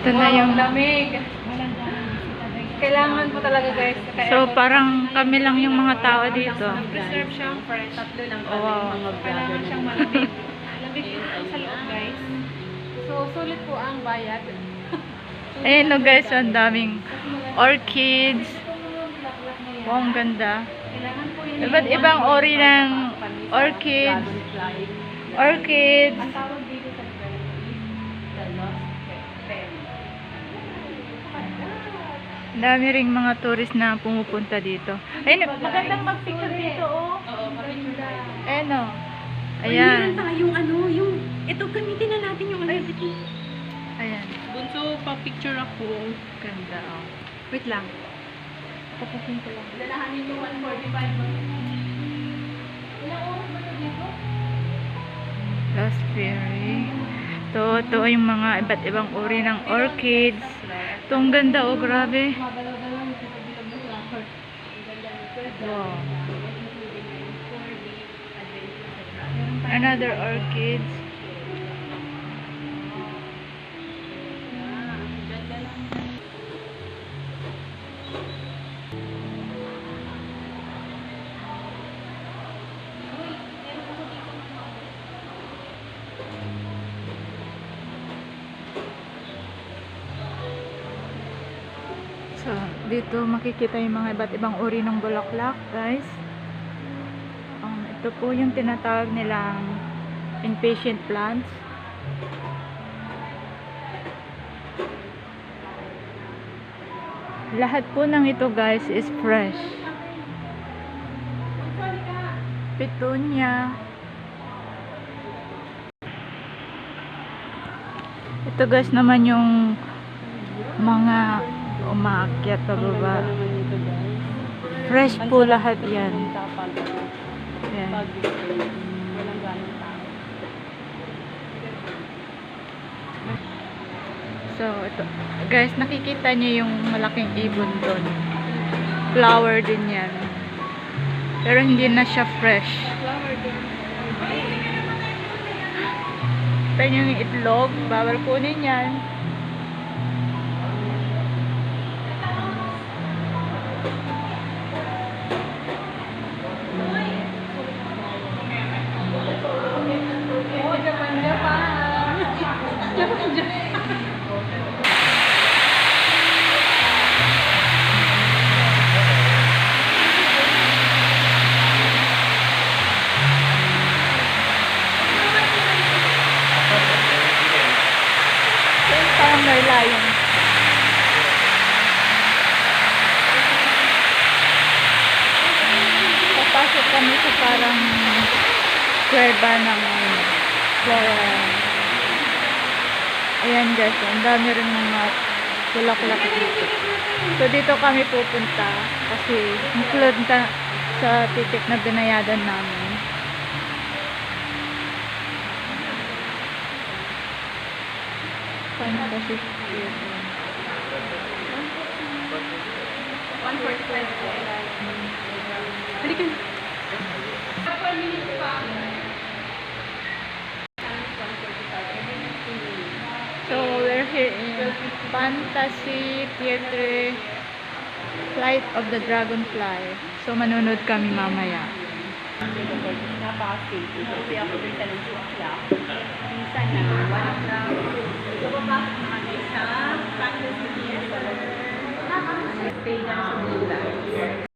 Ito na yung... lamig. Kailangan po talaga guys. So, parang kami lang yung mga tao dito. Preserve siyang fresh. Tatlo lang kami Wow. mga kailangan siyang malamig. Malamig po sa loob guys. So, sulit po ang bayad. Ayan o guys, ang daming orchids. Wow, ang ganda. Kailangan po yun. Iba't ibang ori ng orchids. Orchids. Ang tawag dito sa Dami ring mga tourist na pumupunta dito. Ayun, magandang mag-picture dito, oh. Oo, maganda. Ayan, oh. Ayan. Ayan. Yung ano, yung, ito gamitin na natin yung ano. Ayan. Bunso, pa-picture ako. Ganda, oh. Wait lang. Papasin ko lang. Dalahanin yung 145 mo. Ilang oras ba ito dito? Lost Fairy. Ito yung mga iba't ibang uri ng orchids. Ito, ang ganda, oh. Grabe. Wow. Another orchids. So, dito makikita yung mga iba't ibang uri ng bulaklak, guys. Ito po yung tinatawag nilang impatient plants. Lahat po ng ito, guys, is fresh. Petunia. Ito, guys, naman yung mga umaakyat pababa. Fresh po lahat yan. Yan. So, ito. Guys, nakikita niyo yung malaking ibon doon. Flower din yan. Pero hindi na siya fresh. Ito yung itlog. Bawal kunin yan. Parang laylayan. Papasok kami sa parang kuweba ng flora. Ayan guys, ang dami rin mga bulaklak dito. So dito kami pupunta kasi include sa ticket na binayadan namin. Fantasy Theater. 145. Halika na. So we're here in Fantasy Theater, Flight of the Dragonfly. So manunod kami mamaya. Napaka-safe. Kasi ako din sa ng o'clock. Minsan na, 1 o'clock. So, papasok na kami sa Fantasy Theater. Stay na sa Bulan.